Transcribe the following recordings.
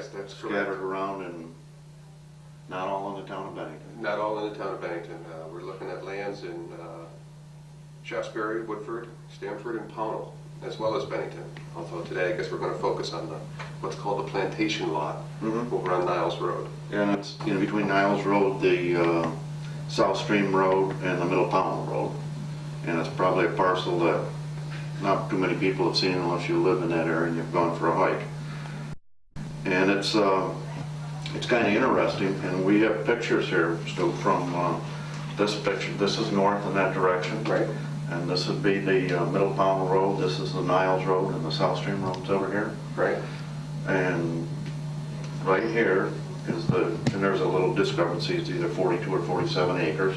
Yes, that's correct. Scattered around and not all in the town of Bennington. Not all in the town of Bennington. We're looking at lands in Shaftesbury, Woodford, Stamford, and Pownell, as well as Bennington. Although today, I guess we're going to focus on what's called the plantation lot over on Niles Road. And it's in between Niles Road, the South Stream Road, and the Middle Pownell Road. And it's probably a parcel that not too many people have seen unless you live in that area and you've gone for a hike. And it's kind of interesting, and we have pictures here, Stu, from this picture. This is north in that direction. Right. And this would be the Middle Pownell Road. This is the Niles Road, and the South Stream Road's over here. Right. And right here is and there's a little discrepancy. It's either 42 or 47 acres.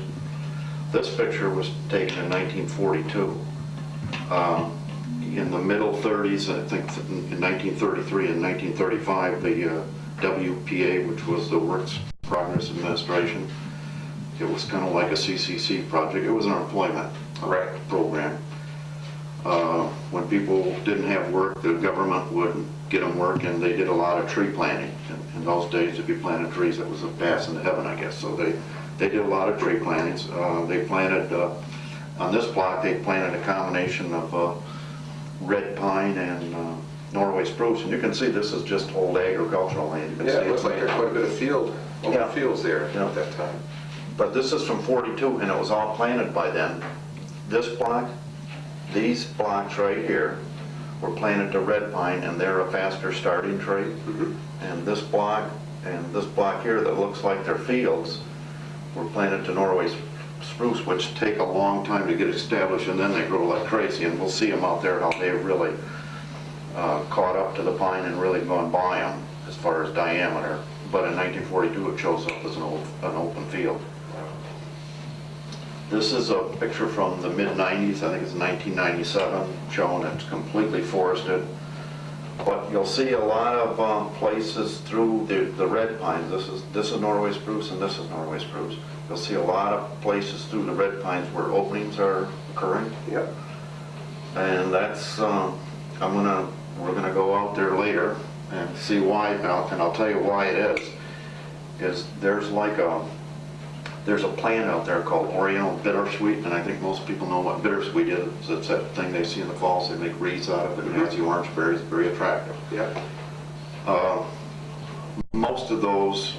This picture was taken in 1942. In the middle 30s, I think in 1933 and 1935, the WPA, which was the Works Progress Administration, it was kind of like a CCC project. It was an employment program. When people didn't have work, the government would get them work, and they did a lot of tree planting. In those days, if you planted trees, that was a pass into heaven, I guess. So they did a lot of tree plantings. They planted, on this block, they planted a combination of red pine and Norway spruce. And you can see this is just old agricultural land. You can see It looks like there's quite a bit of fields there at that time. But this is from 42, and it was all planted by then. This block, these blocks right here, were planted to red pine, and they're a faster starting tree. And this block and this block here that looks like they're fields were planted to Norway spruce, which take a long time to get established, and then they grow like crazy. And we'll see them out there, how they've really caught up to the pine and really gone by them as far as diameter. But in 1942, it shows up as an open field. This is a picture from the mid-90s, I think it's 1997, showing it's completely forested. But you'll see a lot of places through the red pines. This is Norway spruce and this is Norway spruce. You'll see a lot of places through the red pines where openings are occurring. Yep. And that's, we're gonna go out there later and see why, and I'll tell you why it is there's a plant out there called Oriental Bittersweet, and I think most people know what bittersweet is. It's that thing they see in the falls. They make wreaths out of it, and it has the orange berries, very attractive. Yeah. Most of those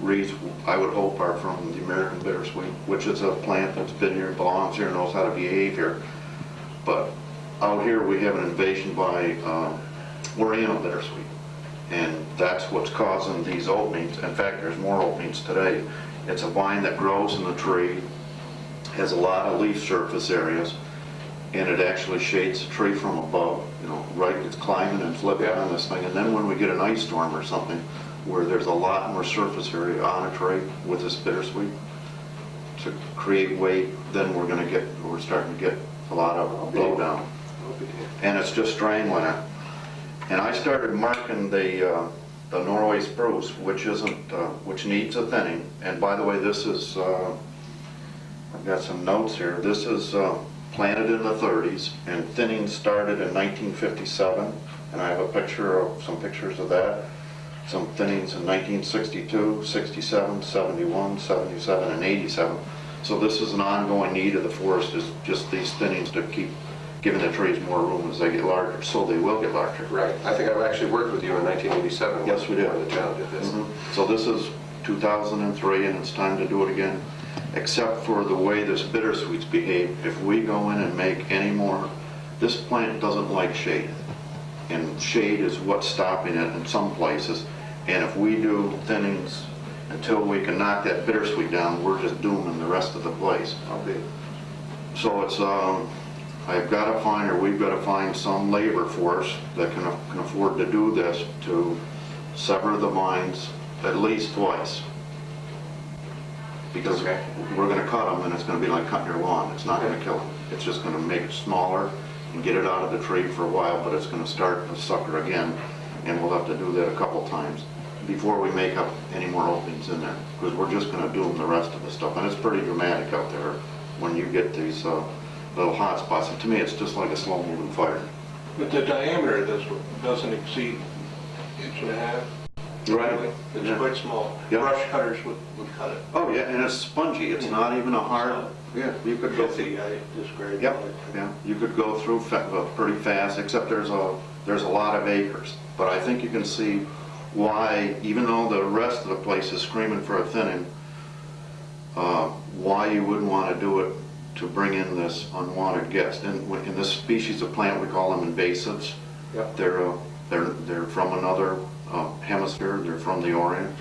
wreaths, I would hope, are from the American bittersweet, which is a plant that's been here, belongs here, knows how to behave here. But out here we have an invasion by Oriental bittersweet, and that's what's causing these openings. In fact, there's more openings today. It's a vine that grows in the tree, has a lot of leaf surface areas, and it actually shades the tree from above. Right, it's climbing and flipping on this thing. And then when we get an ice storm or something, where there's a lot more surface area on a tree with this bittersweet, to create weight, then we're starting to get a lot of blowdown. And it's just strangling it. And I started marking the Norway spruce, which needs a thinning. And by the way, this is, I've got some notes here. This is planted in the 30s, and thinning started in 1957. And I have some pictures of that. Some thinnings in 1962, 67, 71, 77, and 87. So this is an ongoing need of the forest, is just these thinnings to keep giving the trees more room as they get larger, so they will get larger. Right. I think I've actually worked with you in 1987. Yes, we did. When the town did this. So this is 2003, and it's time to do it again, except for the way this bittersweets behave. If we go in and make any more, this plant doesn't like shade, and shade is what's stopping it in some places. And if we do thinnings until we can knock that bittersweet down, we're just dooming the rest of the place. Okay. So it's we've got to find some labor force that can afford to do this, to sever the vines at least twice. Because we're going to cut them, and it's going to be like cutting your lawn. It's not going to kill them. It's just going to make it smaller and get it out of the tree for a while, but it's going to start to sucker again, and we'll have to do that a couple times before we make up any more openings in there, because we're just going to doom the rest of the stuff. And it's pretty dramatic out there when you get these little hot spots. And to me, it's just like a slow-moving fire. But the diameter of this doesn't exceed 1.5 inches? Right. It's Yeah. quite small. Yeah. Brush cutters would cut it. Oh, yeah, and it's spongy. It's not even a hard, yeah, you could go through. Pithy, I described Yep, it. yeah, you could go through pretty fast, except there's a lot of acres. But I think you can see why, even though the rest of the place is screaming for a thinning, why you wouldn't want to do it to bring in this unwanted guest. And in this species of plant, we call them invasives. Yep. They're from another hemisphere. They're from the Orient,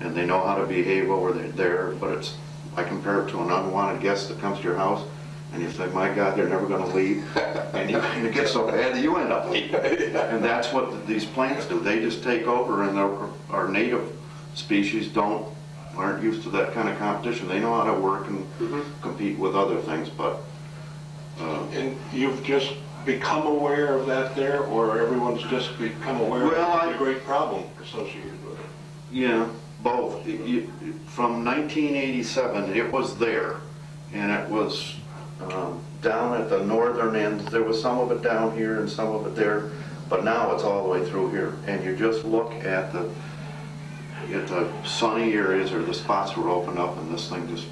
and they know how to behave over there. But I compare it to an unwanted guest that comes to your house, and you think, my God, they're never going to leave, and it gets so bad that you end up leaving. And that's what these plants do. They just take over, and our native species aren't used to that kind of competition. They know how to work and compete with other things, but. And you've just become aware of that there, or everyone's just become aware of the great problem associated with it? Yeah, both. From 1987, it was there, and it was down at the northern end. There was some of it down here and some of it there, but now it's all the way through here. And you just look at the sunny areas or the spots were opened up, and this thing just,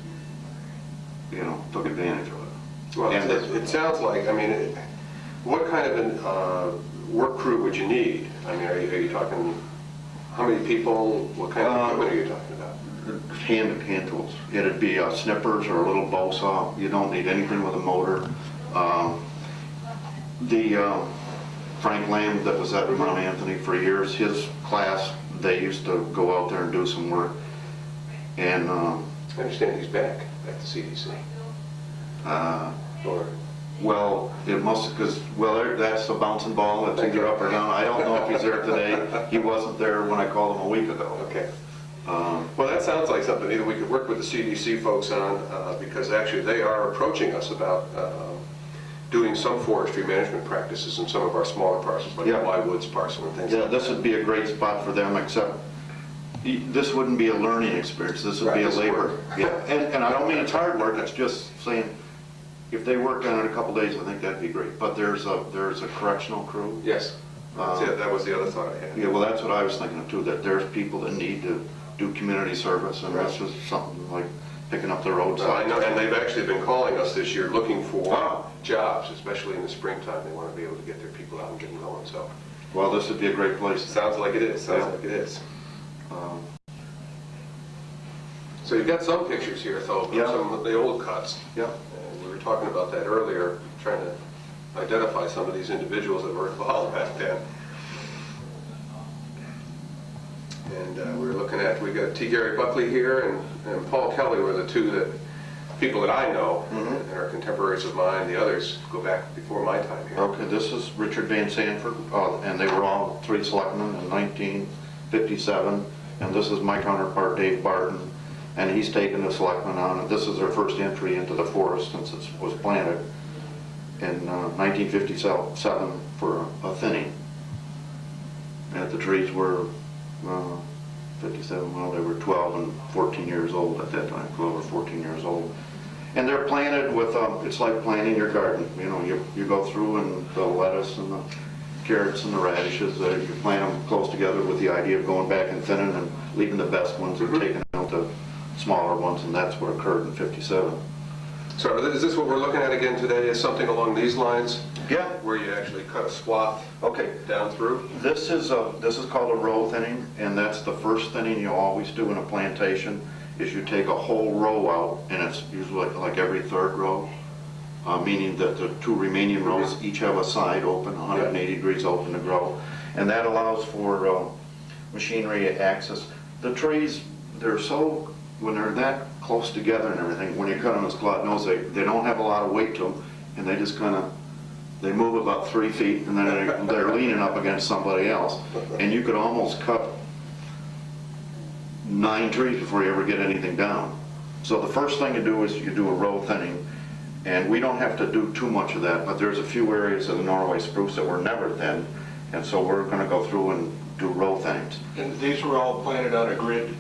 took advantage of it. Well, And it sounds like, I mean, what kind of a work crew would you need? I mean, are you talking, how many people, what kind of equipment are you talking about? hand tools. It'd be snippers or a little bow saw. You don't need anything with a motor. Frank Lamb, that was at Mount Anthony for years, his class, they used to go out there and do some work. And I understand he's back at the CDC. Or well, it must, that's a bouncing ball. It's either up or down. I don't know if he's there today. He wasn't there when I called him a week ago. okay. Well, that sounds like something either we could work with the CDC folks on, because actually they are approaching us about doing some forestry management practices in some of our smaller parcels, like the Woods parcel and things Yeah, like that. this would be a great spot for them, except this wouldn't be a learning experience. This would be a Right, labor. work. Yeah, and I don't mean it's hard work. It's just saying, if they worked on it a couple days, I think that'd be great. But there's a correctional crew. Yes, that's it. That was the other thought I had. Yeah, well, that's what I was thinking of too, that there's people that need to do community service, and that's just something like picking up the roadside. I know, and they've actually been calling us this year looking for Ah. jobs, especially in the springtime. They want to be able to get their people out and get them going, so. Well, this would be a great place. Sounds like it is, sounds like it is. So you've got some pictures here, though, of Yeah. some of the old cuts. Yeah. And we were talking about that earlier, trying to identify some of these individuals that were involved back then. And we were looking at, we got T. Gary Buckley here and Paul Kelly were the two people that I know and are contemporaries of mine. The others go back before my time here. Okay, this is Richard Van Sanford, and they were all three selectmen in 1957. And this is my counterpart, Dave Barton, and he's taken the selectmen on. And this is their first entry into the forest since it was planted in 1957 for a thinning. And the trees were 57, well, they were 12 and 14 years old at that time, 12 or 14 years old. And they're planted with, it's like planting your garden. You go through and the lettuce and the carrots and the radishes, you plant them close together with the idea of going back and thinning and leaving the best ones and taking out the smaller ones, and that's what occurred in 57. So is this what we're looking at again today, is something along these lines? Yeah. Where you actually cut a swath Okay. down through? This is called a row thinning, and that's the first thinning you always do in a plantation, is you take a whole row out, and it's usually like every third row, meaning that the two remaining rows each have a side open, 180 degrees open to grow, and that allows for machinery access. The trees, when they're that close together and everything, when you cut them, as Claude knows, they don't have a lot of weight to them, and they just they move about 3 feet, and then they're leaning up against somebody else, and you could almost cut 9 trees before you ever get anything down. So the first thing you do is you do a row thinning, and we don't have to do too much of that, but there's a few areas of the Norway spruce that were never thinned, and so we're going to go through and do row thinnings. And these were all planted on a grid?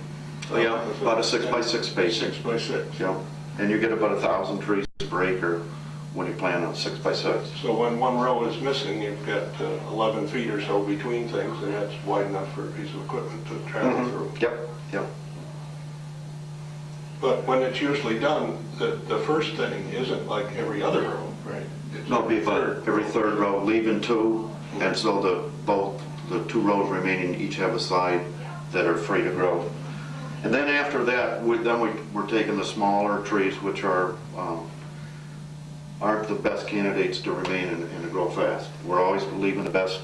Yeah, about a 6 by 6 spacing. 6 by 6. Yeah, and you get about 1,000 trees per acre when you plant on 6 by 6. So when one row is missing, you've got 11 feet or so between things, and that's wide enough for a piece of equipment to travel through. Yep, yep. But when it's usually done, the first thinning isn't like every other row, right? It's No, it'd be about every third row, leaving 2, and so both the 2 rows remaining each have a side that are free to grow. And then after that, we're taking the smaller trees, which aren't the best candidates to remain and to grow fast. We're always leaving the best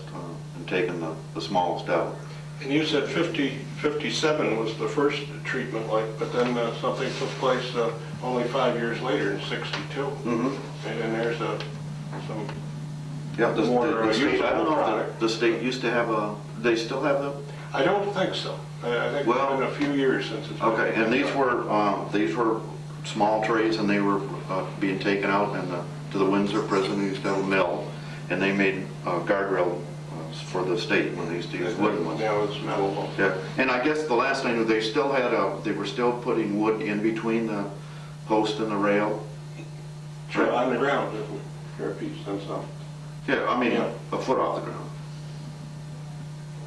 and taking the smallest out. And you said 57 was the first treatment, but then something took place only 5 years later in 62. Mm-hmm. And then there's some Yeah, the state, I don't know, product. the state used to have they still have them? I don't think so. I think it's been a few years since it's been. Okay, and these were small trees, and they were being taken out to the Windsor prison. They used to have a mill, and they made guardrail for the state when they used to use wooden ones. Now it's metal. Yeah, and I guess the last I knew, they were still putting wood in between the post and the rail. Sure, on the ground, isn't it? Here, a piece, then some. Yeah, I mean, a foot off the ground.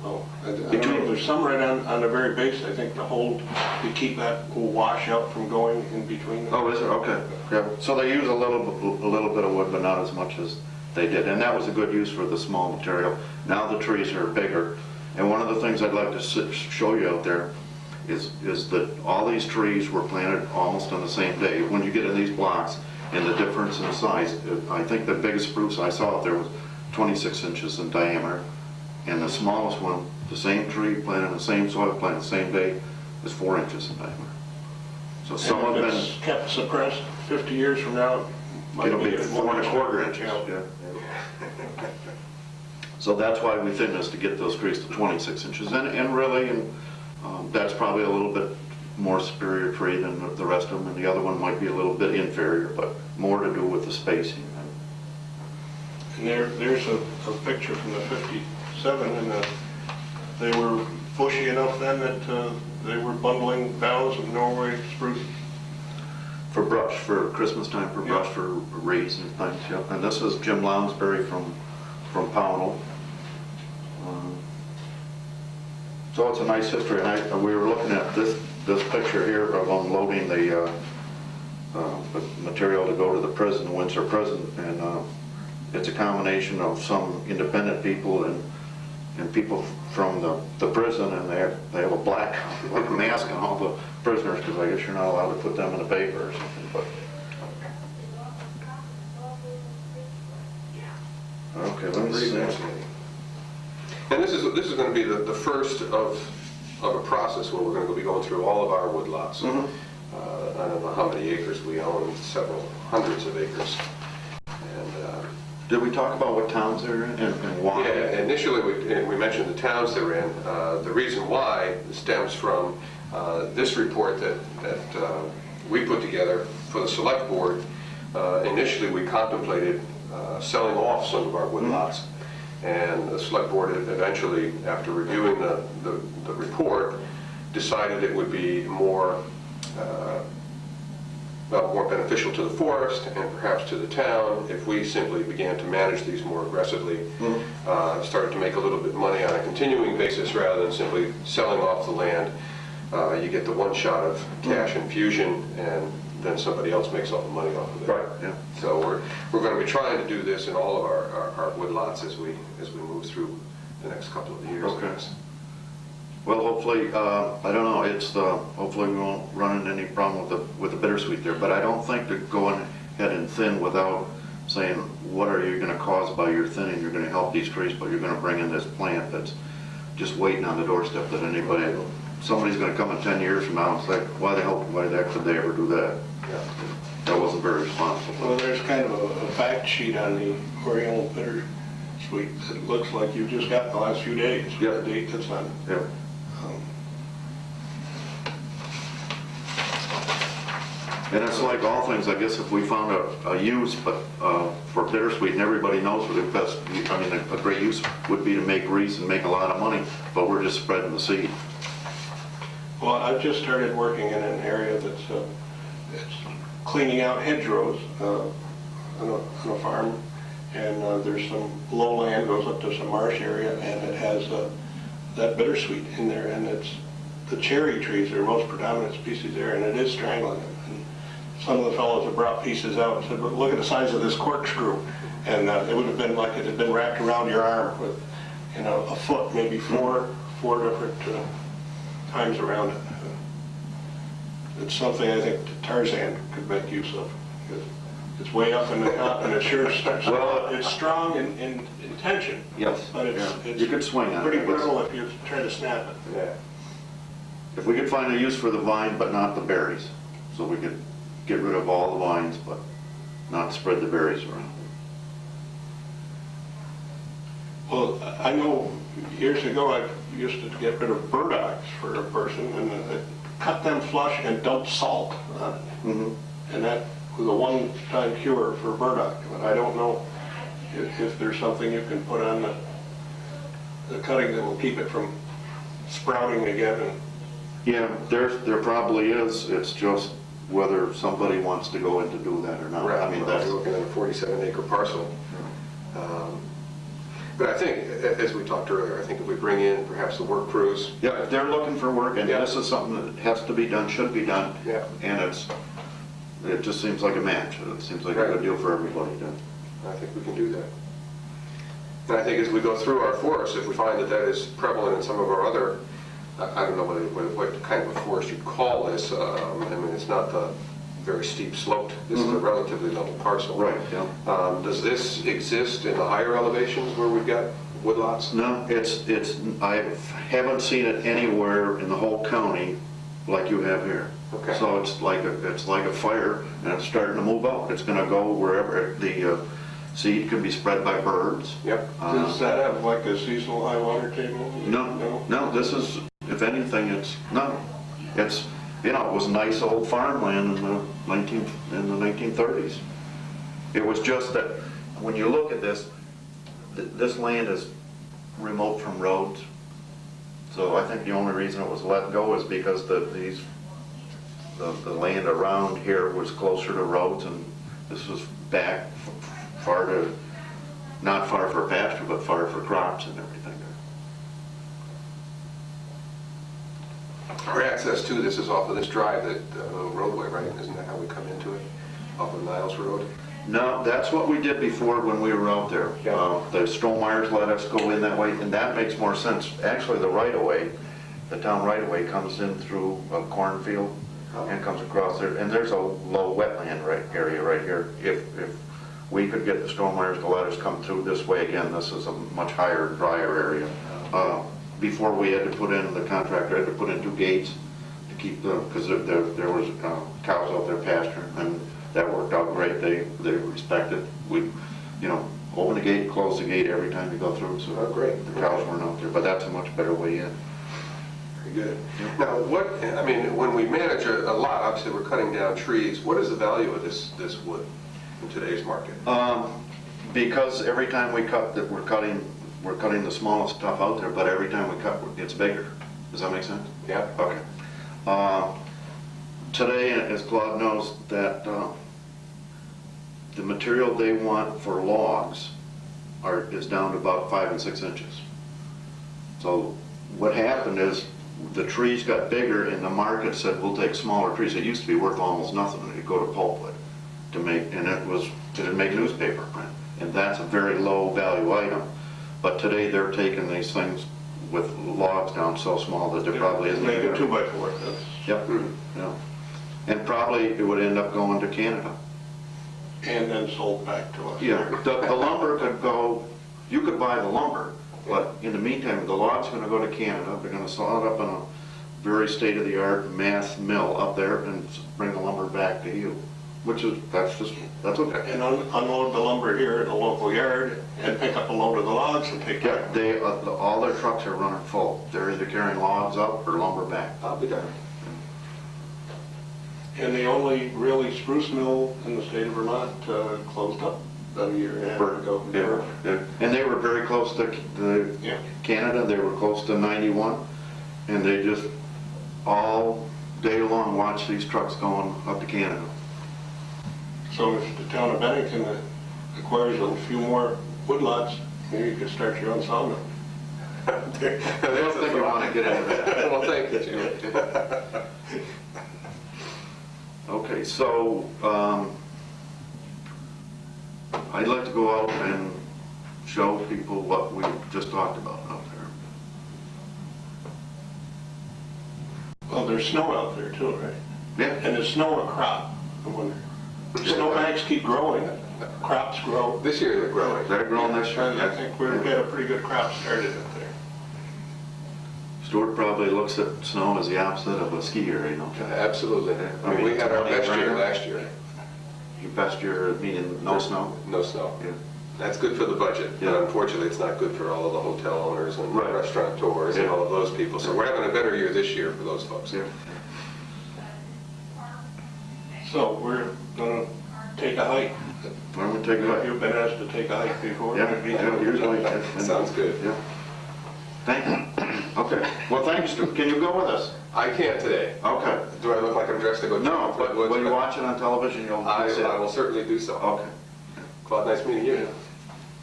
Oh, I don't know, there's some right on the very base, I think, to keep that wash out from going in between. Oh, is it? Okay. Yeah. So they use a little bit of wood, but not as much as they did, and that was a good use for the small material. Now the trees are bigger, and one of the things I'd like to show you out there is that all these trees were planted almost on the same day. When you get in these blocks and the difference in size, I think the biggest spruce I saw out there was 26 inches in diameter. And the smallest one, the same tree planted in the same soil, planted the same day, is 4 inches in diameter. So some of them, it's kept suppressed 50 years from now. it'll be 4 1/4 inches. Yeah. So that's why we thin this, to get those trees to 26 inches. And really, that's probably a little bit more superior tree than the rest of them, and the other one might be a little bit inferior, but more to do with the spacing. And there's a picture from the 57, and they were bushy enough then that they were bundling boughs of Norway spruce. For brush, for Christmas time, for brush, for wreaths and things, yeah. And this is Jim Lounsbury from Pownell. So it's a nice history, and we were looking at this picture here of unloading the material to go to the prison, Windsor prison, and it's a combination of some independent people and people from the prison, and they have a black mask on all the prisoners, because I guess you're not allowed to put them in the paper or something. But okay, let me see. And this is going to be the first of a process where we're going to be going through all of our woodlots. Mm-hmm. I don't know how many acres we own, several hundreds of acres. And Did we talk about what towns they're in and why? yeah, initially we mentioned the towns they're in. The reason why stems from this report that we put together for the select board. Initially we contemplated selling off some of our woodlots. Mm-hmm. And the select board eventually, after reviewing the report, decided it would be more beneficial to the forest and perhaps to the town if we simply began to manage these more aggressively, started to make a little bit of money on a continuing basis rather than simply selling off the land. You get the one shot of cash infusion, and then somebody else makes all the money off of it. Right. Yeah. So we're going to be trying to do this in all of our woodlots as we move through the next couple of years. Okay. Well, hopefully, I don't know. Hopefully we won't run into any problem with the bittersweet there. But I don't think to go ahead and thin without saying what are you going to cause by your thinning. You're going to help these trees, but you're going to bring in this plant that's just waiting on the doorstep that somebody's going to come in 10 years from now and say, why the heck did they ever do that? Yeah. That wasn't very responsible. Well, there's kind of a fact sheet on the Oriental Bittersweet that looks like you just got in the last few days. Yeah. The date that's on. Yeah. And it's like all things, I guess if we found a use for bittersweet, and everybody knows what the best, a great use would be to make wreaths and make a lot of money, but we're just spreading the seed. Well, I've just started working in an area that's it's cleaning out hedgerows on a farm, and there's some low land, goes up to some marsh area, and it has that bittersweet in there, and it's the cherry trees are the most predominant species there, and it is strangling them. And some of the fellows have brought pieces out and said, "But look at the size of this corkscrew," and it would have been like it had been wrapped around your arm with, a foot, maybe four different times around it. It's something I think Tarzan could make use of. It's way up in the top, and it sure starts. Well, it's strong in tension. Yes, but it's you could swing on it. pretty brittle if you try to snap it. Yeah. If we could find a use for the vine, but not the berries, so we could get rid of all the vines, but not spread the berries around. Well, I know years ago I used to get rid of burdocks for a person, and cut them flush and dump salt on it. Mm-hmm. And that was a one-time cure for burdock. But I don't know if there's something you can put on the cutting that will keep it from sprouting again. And Yeah, there probably is. It's just whether somebody wants to go in to do that or not. Right, I mean, we're that's, looking at a 47-acre parcel. But I think, as we talked earlier, I think if we bring in perhaps the work crews. yeah, if they're looking for work, and Yeah. this is something that has to be done, should be done, Yeah. and it just seems like a match. It seems like a Right. good deal for everybody to. I think we can do that. And I think as we go through our forest, if we find that that is prevalent in some of our other, I don't know what kind of a forest you'd call this. I mean, it's not the very steep sloped. This is a relatively level parcel. Right, yeah. Does this exist in the higher elevations where we've got woodlots? No, I haven't seen it anywhere in the whole county like you have here. Okay. So it's like a fire, and it's starting to move out. It's going to go wherever the seed can be spread by birds. Yep. does that have like a seasonal high water table? No, this is, if anything, it's it was nice old farmland in the 1930s. It was just that when you look at this, this land is remote from roads. So I think the only reason it was let go is because the land around here was closer to roads, and this was back not far for pasture, but far for crops and everything. Our access to this is off of this drive, that roadway, right? Isn't that how we come into it? Off of Niles Road? No, that's what we did before when we were out there. Yeah. The Strohmeyers let us go in that way, and that makes more sense. Actually, the right-of-way, the town right-of-way comes in through a cornfield and comes across there, and there's a low wetland area right here. If we could get the Strohmeyers to let us come through this way again, this is a much higher, drier area. Before we had to put in, the contractor had to put in 2 gates to keep because there was cows out there pasturing, and that worked out great. They respected. We, open the gate, close the gate every time you go through, so great. The cows weren't out there. But that's a much better way in. Very good. Now, when we manage a lot, obviously we're cutting down trees. What is the value of this wood in today's market? Because every time we cut, we're cutting the smallest stuff out there, but every time we cut, it's bigger. Does that make sense? Yeah. Okay. Today, as Claude knows, that the material they want for logs is down to about 5 and 6 inches. So what happened is the trees got bigger, and the market said, we'll take smaller trees. It used to be worth almost nothing. It'd go to pulpwood and it'd make newspaper print. And that's a very low value item. But today they're taking these things with logs down so small that there probably isn't Maybe any. 2x4. Yep. Yeah. And probably it would end up going to Canada. And then sold back to us. Yeah. The lumber could go. You could buy the lumber, but in the meantime, the log's going to go to Canada. They're going to saw it up in a very state-of-the-art mass mill up there and bring the lumber back to you. That's okay. And unload the lumber here at the local yard and pick up a load of the logs and take Yeah, care. all their trucks are running full. They're either carrying logs up or lumber back. I'll be done. And the only really spruce mill in the state of Vermont closed up about a year and a half ago. Yeah. And they were very close to Yeah. Canada. They were close to 91, and they just all day long watch these trucks going up to Canada. So if the town of Bennington acquires a few more woodlots, maybe you could start your own sawmill. I don't think you want to get into that. Well, thank you, Jim. Okay, so I'd like to go out and show people what we just talked about out there. Well, there's snow out there too, right? Yeah. And is snow a crop? I wonder. Snowbanks keep growing, crops grow. This year they're growing. They're growing this year. I think we've got a pretty good crop started up there. Stuart probably looks at snow as the opposite of a skier, you know. Absolutely. I mean, we had our best year last year. Your best year, meaning no snow? No snow. Yeah. That's good for the budget, Yeah. but unfortunately, it's not good for all of the hotel owners and Right. restaurateurs and Yeah. all of those people. So we're having a better year this year for those folks. Yeah. So we're gonna take a hike. Why don't we take a hike? You've been asked to take a hike before. Yeah, usually. Sounds good. Yeah. Thank you. Okay. Well, thanks, Stuart. Can you go with us? I can't today. Okay. Do I look like I'm dressed to go? No, but when you watch it on television, you'll see it. I will certainly do so. Okay. Claude, nice meeting you.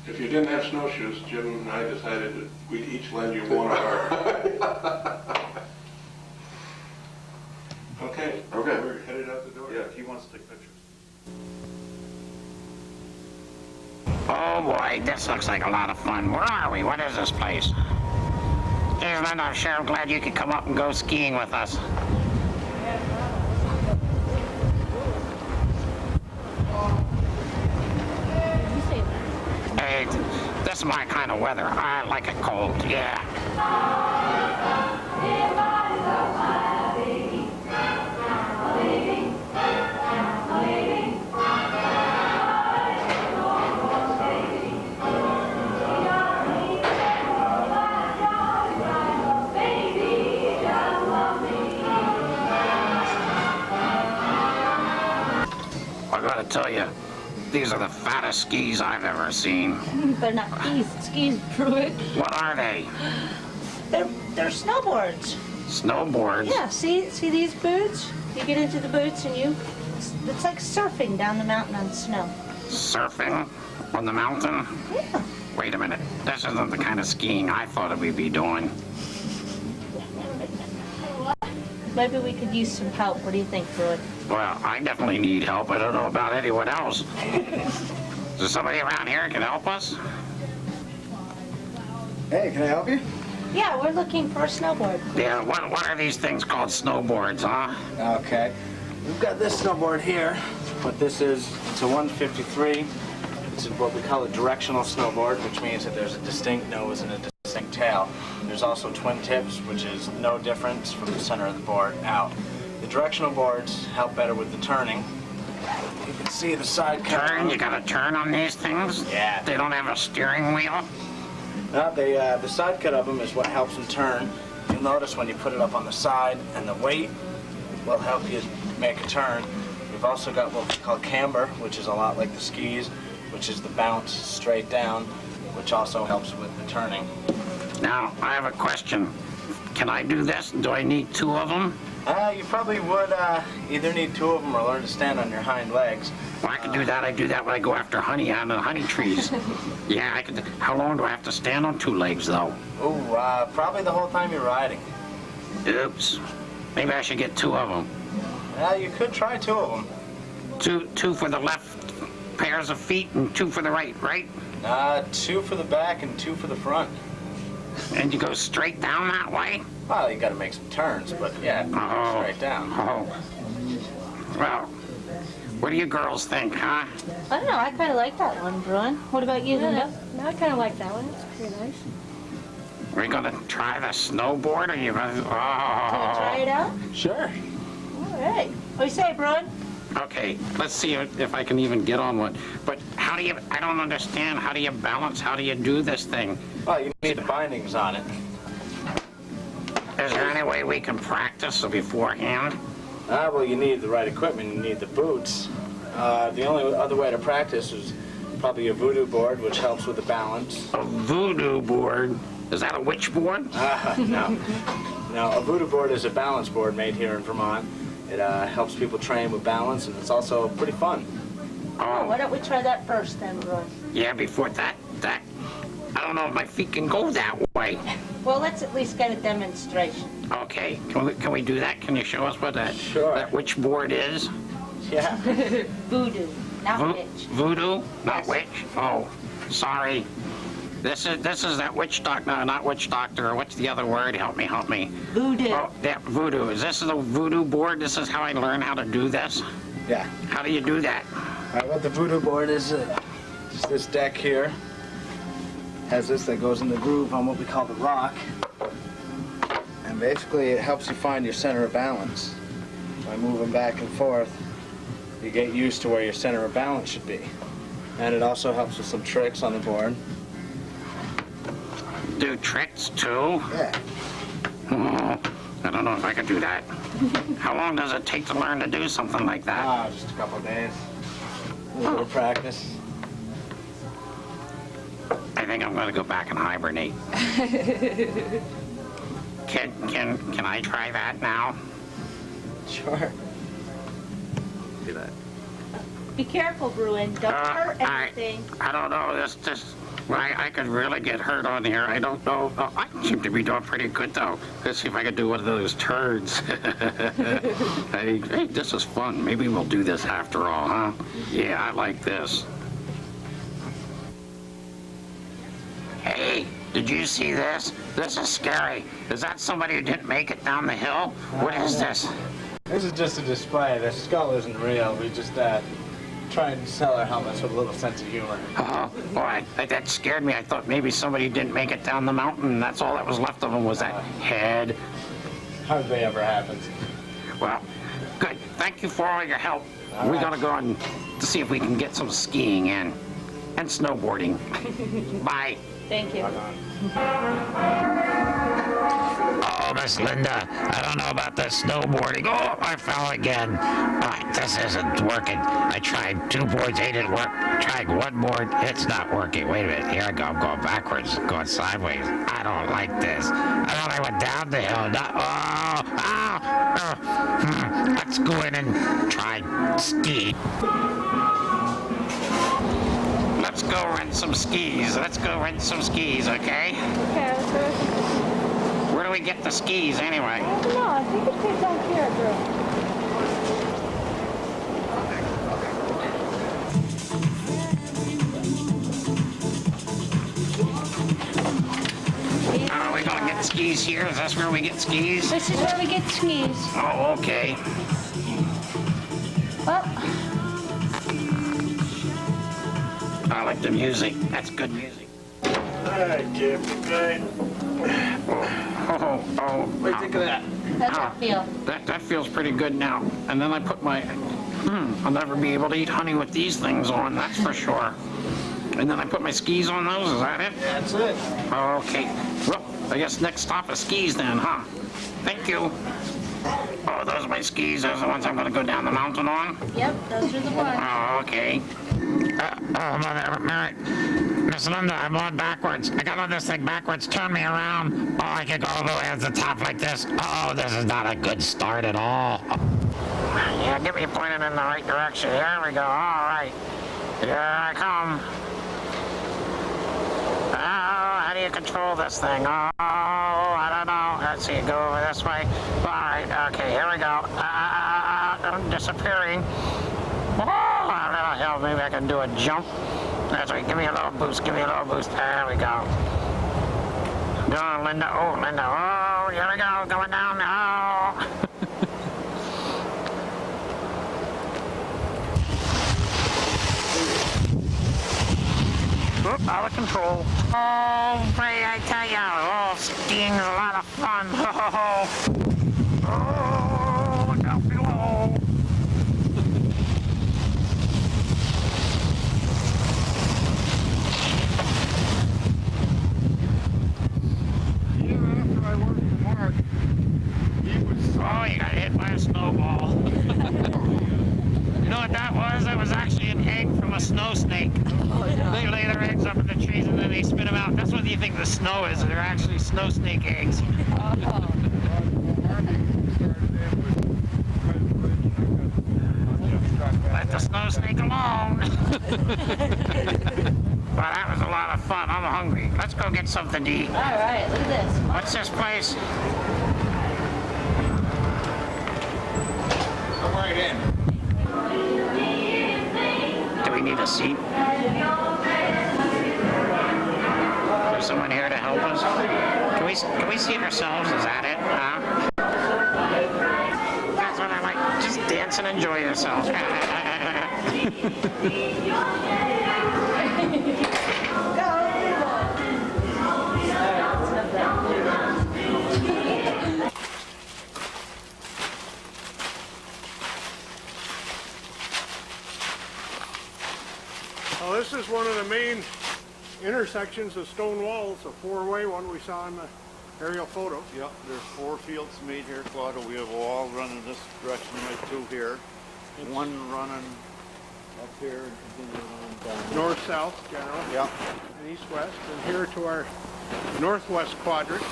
If you didn't have snowshoes, Jim and I decided that we'd each lend you one of ours. Okay. Okay. We're headed out the door. Yeah, he wants to take pictures. Oh boy, this looks like a lot of fun. Where are we? What is this place? Geez, Linda, I'm sure glad you could come up and go skiing with us. Hey, this is my kind of weather. I like it cold, yeah. I gotta tell you, these are the fattest skis I've ever seen. They're not skis, Pruitt. What are they? They're snowboards. Snowboards? Yeah, see these boots? You get into the boots and it's like surfing down the mountain on snow. Surfing on the mountain? Yeah. Wait a minute, this isn't the kind of skiing I thought we'd be doing. Maybe we could use some help. What do you think, Pruitt? Well, I definitely need help. I don't know about anyone else. Is there somebody around here who can help us? Hey, can I help you? Yeah, we're looking for a snowboard. Yeah, what are these things called snowboards, huh? Okay. We've got this snowboard here. What this is, it's a 153. It's what we call a directional snowboard, which means that there's a distinct nose and a distinct tail. There's also twin tips, which is no difference from the center of the board out. The directional boards help better with the turning. You can see the side cut. Turn? You gotta turn on these things? Yeah. They don't have a steering wheel? No, the side cut of them is what helps them turn. You'll notice when you put it up on the side, and the weight will help you make a turn. We've also got what we call camber, which is a lot like the skis, which is the bounce straight down, which also helps with the turning. Now, I have a question. Can I do this? Do I need two of them? You probably would either need two of them or learn to stand on your hind legs. Well, I can do that. I do that when I go after honey on the honey trees. Yeah, I can. How long do I have to stand on two legs, though? Oh, probably the whole time you're riding. Oops. Maybe I should get two of them. You could try two of them. Two for the left pairs of feet and two for the right, right? Two for the back and two for the front. And you go straight down that way? Well, you got to make some turns, but yeah, Oh. straight down. Oh. Well, what do you girls think, huh? I don't know. I kind of like that one, Bruin. What about you, Linda? I kind of like that one. It's pretty nice. Are we gonna try the snowboard, or you gonna? Can we try it out? Sure. All right. What do you say, Bruin? Okay, let's see if I can even get on one. But how do you? I don't understand. How do you balance? How do you do this thing? Well, you need the bindings on it. Is there any way we can practice beforehand? Well, you need the right equipment. You need the boots. The only other way to practice is probably a voodoo board, which helps with the balance. A voodoo board? Is that a witch board? No. No, a voodoo board is a balance board made here in Vermont. It helps people train with balance, and it's also pretty fun. Oh, why don't we try that first then, Roy? Yeah, before that, I don't know if my feet can go that way. Well, let's at least get a demonstration. Okay, can we do that? Can you show us what that, Sure. that witch board is? Yeah. Voodoo, not witch. Voodoo? Not Yes. witch? Oh, sorry. This is that witch doctor, no, not witch doctor. What's the other word? Help me. Voodoo. Oh, yeah, voodoo. Is this the voodoo board? This is how I learn how to do this? Yeah. How do you do that? All right, what the voodoo board is, just this deck here. Has this that goes in the groove on what we call the rock. And basically it helps you find your center of balance. By moving back and forth, you get used to where your center of balance should be. And it also helps with some tricks on the board. Do tricks too? Yeah. Oh, I don't know if I could do that. How long does it take to learn to do something like that? Just a couple of days. A little bit of practice. I think I'm gonna go back and hibernate. Can I try that now? Sure. Do that. Be careful, Bruin. Don't hurt anything. I don't know. I could really get hurt on here. I don't know. Oh, I seem to be doing pretty good though. Let's see if I can do one of those turds. Hey, this is fun. Maybe we'll do this after all, huh? Yeah, I like this. Hey, did you see this? This is scary. Is that somebody who didn't make it down the hill? What is this? This is just a display. The skull isn't real. We just try and sell our helmets with a little sense of humor. Oh, boy, that scared me. I thought maybe somebody didn't make it down the mountain, and that's all that was left of them was that head. Hardly ever happens. Well, good. Thank you for all your help. We're right. gonna go on to see if we can get some skiing in. And snowboarding. Bye. Thank you. Oh, Miss Linda, I don't know about this snowboarding. Oh, I fell again. Oh, this isn't working. I tried 2 boards, they didn't work. Tried 1 board, it's not working. Wait a minute, here I go. I'm going backwards, going sideways. I don't like this. I thought I went down the hill. Let's go in and try ski. Let's go rent some skis. Okay? Okay, let's go. Where do we get the skis anyway? I don't know. I think it takes down here, bro. Are we gonna get skis here? Is this where we get skis? This is where we get skis. Oh, okay. Well, I like the music. That's good music. Alright, kid. Good. Oh. What do you think of that? How's that feel? That feels pretty good now. And then I put my, I'll never be able to eat honey with these things on, that's for sure. And then I put my skis on those, is that it? That's it. Okay. Well, I guess next stop is skis then, huh? Thank you. Oh, those are my skis. Those are the ones I'm gonna go down the mountain on? Yep, those are the ones. Oh, okay. Mary, Miss Linda, I'm on backwards. I got on this thing backwards. Turn me around. Oh, I can go all the way to the top like this. Oh, this is not a good start at all. Yeah, get me pointed in the right direction. Here we go. All right. Here I come. Oh, how do you control this thing? Oh, I don't know. Let's see, go over this way. All right, okay, here we go. I'm disappearing. Oh, little hill. Maybe I can do a jump. That's right. Give me a little boost. There we go. Go on, Linda. Oh, Linda. Oh, here we go. Going down. Oh. Oop, out of control. Oh, Ray, I tell ya. Oh, skiing is a lot of fun. Oh, look out below. Oh, you got hit by a snowball. You know what that was? That was actually an egg from a snow snake. They lay their eggs up in the trees and then they spit them out. That's what you think the snow is. They're actually snow snake eggs. Let the snow snake alone. Well, that was a lot of fun. I'm hungry. Let's go get something to eat. All right, look at this. What's this place? Come right in. Do we need a seat? There's someone here to help us? Can we seat ourselves? Is that it? That's what I like. Just dance and enjoy yourself. Well, this is one of the main intersections of stone walls, a four-way one we saw in the aerial photo. Yep, there's 4 fields made here, Claude. We have a wall running this direction right through here. One running up here and continuing on down. North-south, general. Yep. And east-west. And here to our northwest quadrant,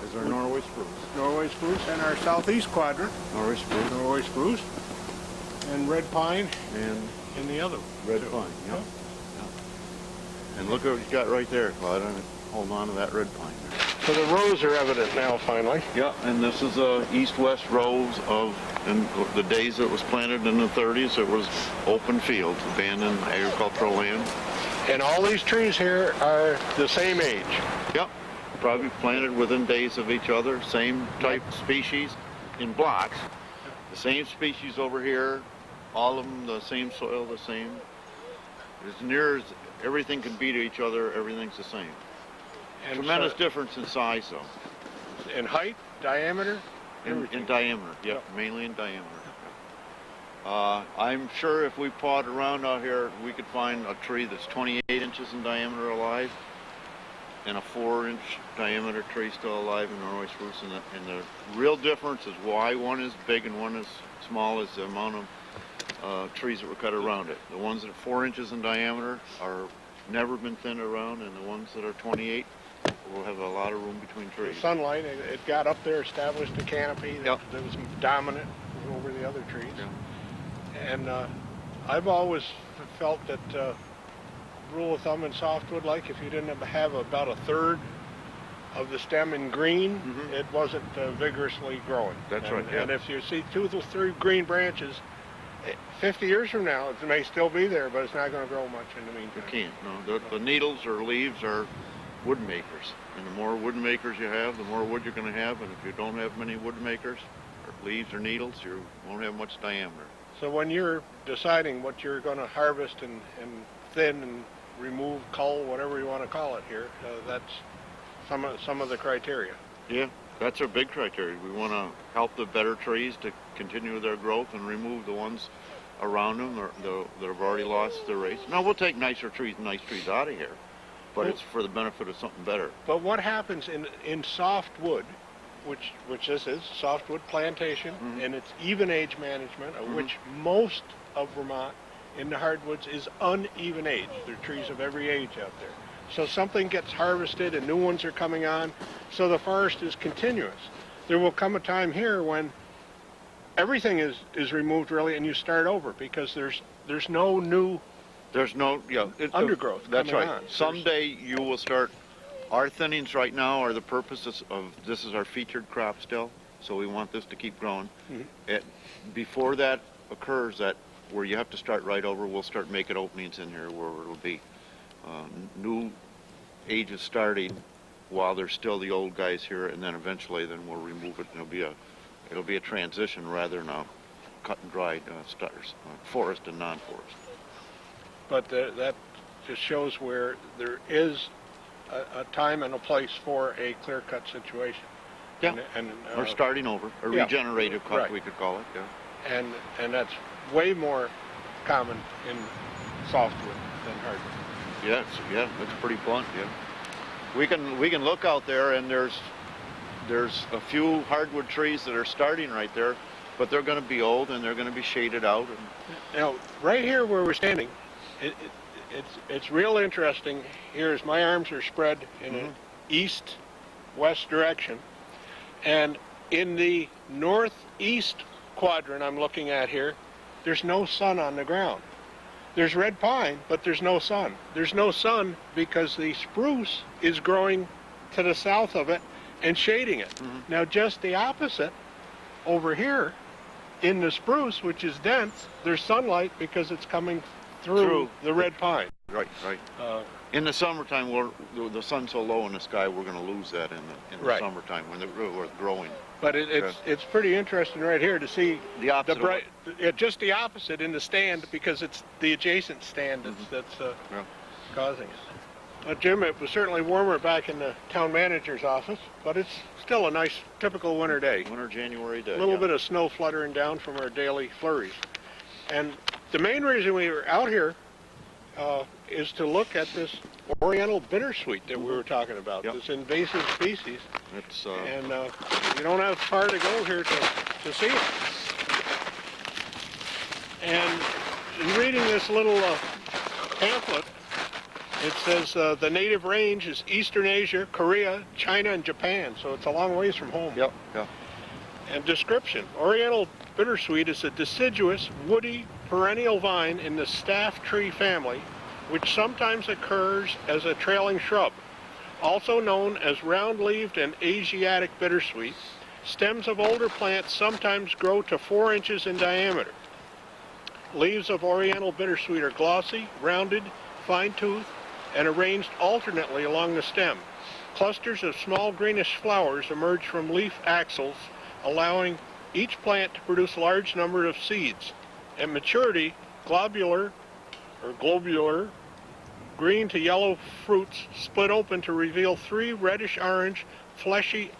There's our Norway spruce. Norway spruce, and our southeast quadrant, Norway spruce Norway spruce, and red pine and in the other one. red too. pine, yep. Yep. And look what you got right there, Claude. Hold on to that red pine there. So the rows are evident now, finally. Yeah, and this is east-west rows of, in the days it was planted in the 30s, it was open fields, abandoned agricultural land. And all these trees here are the same age. Yep, probably planted within days of each other, same type species in blocks. The same species over here, all of them the same soil, the same. As near as everything can be to each other, everything's the same. And Tremendous difference in size, though. in height, diameter, In diameter, yep, mainly in diameter. I'm sure if we pawed around out here, we could find a tree that's 28 inches in diameter alive, and a 4-inch diameter tree still alive in Norway spruce. And the real difference is why one is big and one is small is the amount of trees that were cut around it. The ones that are 4 inches in diameter are never been thinned around, and the ones that are 28 will have a lot of room between the trees. sunlight, it got up there, established a canopy that, Yep. that was dominant over the other trees. Yeah. And I've always felt that rule of thumb in softwood, like if you didn't have about a third of the stem in green, it wasn't vigorously growing. That's And- right, yeah. And if you see 2 to 3 green branches, 50 years from now, it may still be there, but it's not going to grow much in the meantime. You can't, no. The needles or leaves are wood makers. And the more wood makers you have, the more wood you're going to have. And if you don't have many wood makers, or leaves or needles, you won't have much diameter. So when you're deciding what you're going to harvest and thin and remove, cull, whatever you want to call it here, that's some of the criteria. Yeah, that's our big criteria. We want to help the better trees to continue their growth and remove the ones around them that have already lost their race. Now, we'll take nice trees out of here, but it's for the benefit of something better. But what happens in softwood, which this is, softwood plantation, and it's even age management, of which most of Vermont in the hardwoods is uneven age. There are trees of every age out there. So something gets harvested and new ones are coming on, so the forest is continuous. There will come a time here when everything is removed really and you start over because there's no new There's no, undergrowth That's coming right. on. Someday you will start. Our thinnings right now are the purposes of this is our featured crop still, so we want this to keep growing. Before that occurs, that where you have to start right over, we'll start making openings in here where it'll be new ages starting while there's still the old guys here, and then eventually then we'll remove it. And it'll be a transition rather than a cut and dried forest and non-forest. But that just shows where there is a time and a place for a clear-cut situation. Yeah, And we're starting over, a yeah, regenerative cut, right. we could call it, yeah. and that's way more common in softwood than hardwood. Yeah, that's pretty blunt, yeah. We can look out there and there's a few hardwood trees that are starting right there, but they're going to be old and they're going to be shaded out. And Now, right here where we're standing, it's real interesting. Here's my arms are spread in an east-west direction, and in the northeast quadrant I'm looking at here, there's no sun on the ground. There's red pine, but there's no sun. There's no sun because the spruce is growing to the south of it and shading it. Now just the opposite, over here, in the spruce, which is dense, there's sunlight because it's coming through the red pine. Right. In the summertime, the sun's so low in the sky, we're going to lose that in the Right. summertime when we're growing. But it's pretty interesting right here to see The opposite of bright, just the opposite in the stand because it's the adjacent stand that's causing it. Jim, it was certainly warmer back in the town manager's office, but it's still a nice, typical winter day. Winter January day. A little bit of snow fluttering down from our daily flurries. And the main reason we were out here is to look at this Oriental bittersweet that we were talking about, this invasive species. It's And you don't have far to go here to see it. And in reading this little pamphlet, it says the native range is Eastern Asia, Korea, China, and Japan. So it's a long ways from home. yeah. And description. Oriental bittersweet is a deciduous, woody, perennial vine in the staff tree family, which sometimes occurs as a trailing shrub. Also known as round-leaved and Asiatic bittersweet, stems of older plants sometimes grow to 4 inches in diameter. Leaves of Oriental bittersweet are glossy, rounded, fine-toothed, and arranged alternately along the stem. Clusters of small greenish flowers emerge from leaf axils, allowing each plant to produce a large number of seeds. At maturity, globular, green to yellow fruits split open to reveal 3 reddish-orange, fleshy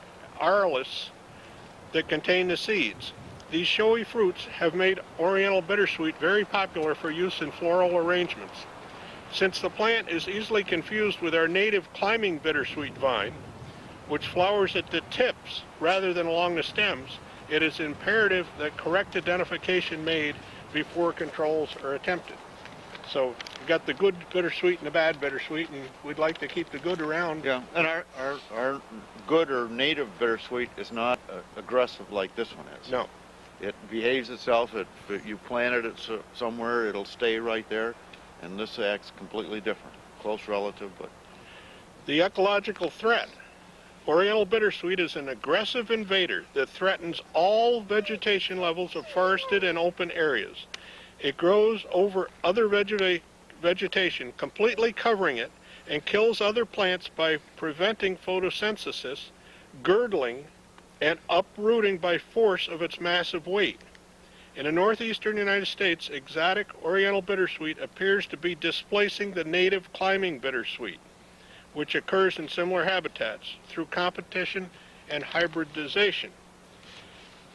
arillus that contain the seeds. These showy fruits have made Oriental bittersweet very popular for use in floral arrangements. Since the plant is easily confused with our native climbing bittersweet vine, which flowers at the tips rather than along the stems, it is imperative that correct identification made before controls are attempted. So we've got the good bittersweet and the bad bittersweet, and we'd like to keep the good around. Yeah, and our good or native bittersweet is not aggressive like this one is. No. It behaves itself. If you planted it somewhere, it'll stay right there. And this act's completely different. Close relative, but... The ecological threat. Oriental bittersweet is an aggressive invader that threatens all vegetation levels of forested and open areas. It grows over other vegetation, completely covering it, and kills other plants by preventing photosynthesis, girdling, and uprooting by force of its massive weight. In the northeastern United States, exotic Oriental bittersweet appears to be displacing the native climbing bittersweet, which occurs in similar habitats through competition and hybridization.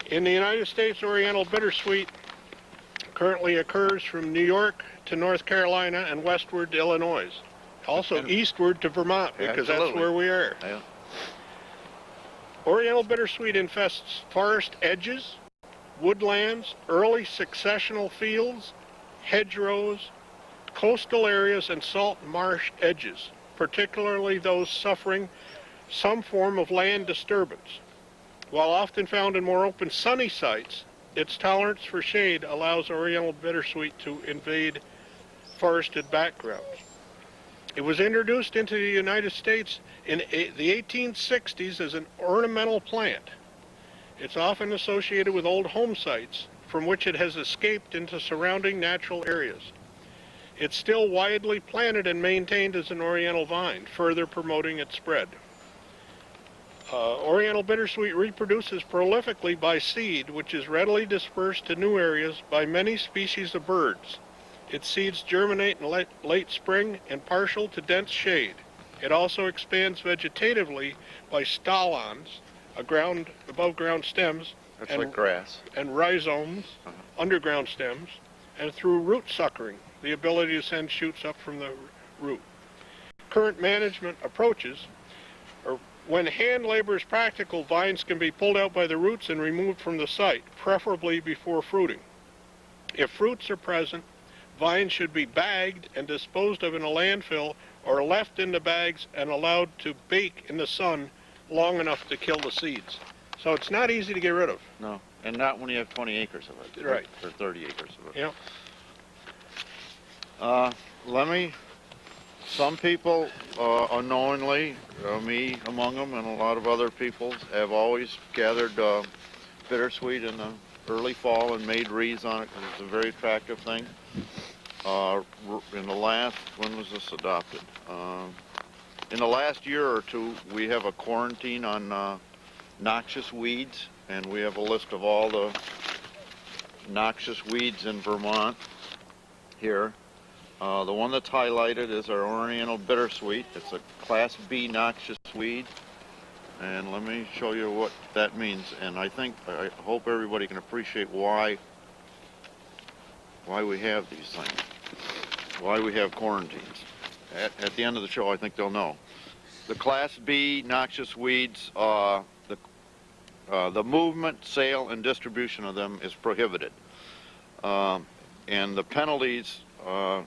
In the United States, Oriental bittersweet currently occurs from New York to North Carolina and westward to Illinois. Also eastward to Vermont, because that's where we are. Yeah. Oriental bittersweet infests forest edges, woodlands, early successional fields, hedgerows, coastal areas, and salt marsh edges, particularly those suffering some form of land disturbance. While often found in more open sunny sites, its tolerance for shade allows Oriental bittersweet to invade forested backgrounds. It was introduced into the United States in the 1860s as an ornamental plant. It's often associated with old home sites from which it has escaped into surrounding natural areas. It's still widely planted and maintained as an Oriental vine, further promoting its spread. Oriental bittersweet reproduces prolifically by seed, which is readily dispersed to new areas by many species of birds. Its seeds germinate in late spring and partial to dense shade. It also expands vegetatively by stolons, above ground stems, That's like grass. and rhizomes, underground stems, and through root suckering, the ability to send shoots up from the root. Current management approaches are when hand labor is practical, vines can be pulled out by the roots and removed from the site, preferably before fruiting. If fruits are present, vines should be bagged and disposed of in a landfill or left in the bags and allowed to bake in the sun long enough to kill the seeds. So it's not easy to get rid of. No, and not when you have 20 acres of it. Right. Or 30 acres of it. Yeah. Some people unknowingly, me among them, and a lot of other people have always gathered bittersweet in the early fall and made wreaths on it because it's a very attractive thing. In the last, when was this adopted? In the last year or two, we have a quarantine on noxious weeds, and we have a list of all the noxious weeds in Vermont here. The one that's highlighted is our Oriental Bittersweet. It's a Class B noxious weed, and let me show you what that means. And I hope everybody can appreciate why we have these things, why we have quarantines. At the end of the show, I think they'll know. The Class B noxious weeds, the movement, sale, and distribution of them is prohibited. And the penalties are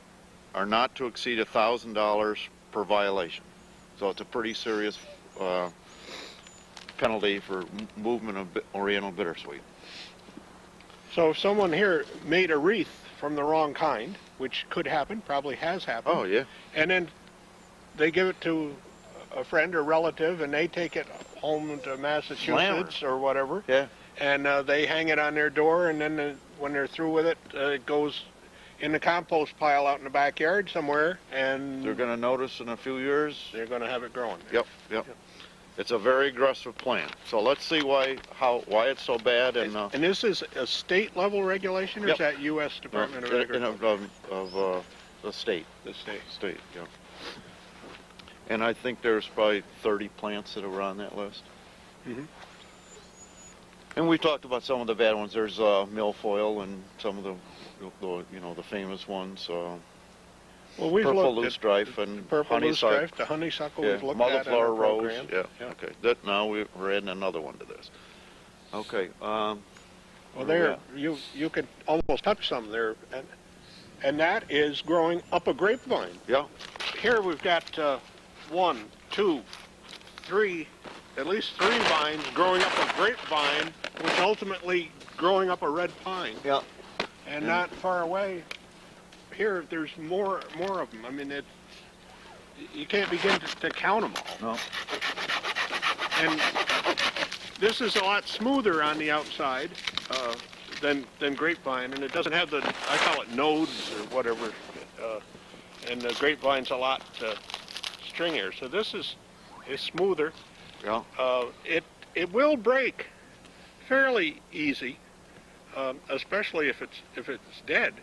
not to exceed $1,000 per violation. So it's a pretty serious penalty for movement of Oriental Bittersweet. So if someone here made a wreath from the wrong kind, which could happen, probably has happened. Oh, yeah. And then they give it to a friend or relative, and they take it home to Massachusetts or whatever. Yeah. And they hang it on their door, and then when they're through with it, it goes in the compost pile out in the backyard somewhere, and They're going to notice in a few years. they're going to have it growing. Yep. It's a very aggressive plant. So let's see why it's so bad. And this is a state level regulation, or Yep. is that U.S. Department of Agriculture? of the state. The state. State, yeah. And I think there's probably 30 plants that are on that list. Mm-hmm. And we talked about some of the bad ones. There's milfoil and some of the famous ones. Well, we've Purple looked at loostrife and purple honeysuckle. loosestrife, the honeysuckle Yeah, we've looked at in our motherflower rose. program. Yeah. Okay. Now we're adding another one to this. Okay. Well, where there we you could almost touch some there, and that is growing up a grapevine. Yeah. Here we've got 1, 2, 3, at least 3 vines growing up a grapevine, which ultimately growing up a red pine. Yeah. And not far away, here there's more of them. I mean, you can't begin to count them all. No. And this is a lot smoother on the outside than grapevine, and it doesn't have the, I call it nodes or whatever, and the grapevine's a lot stringier. So this is smoother. Yeah. It will break fairly easy, especially if it's dead.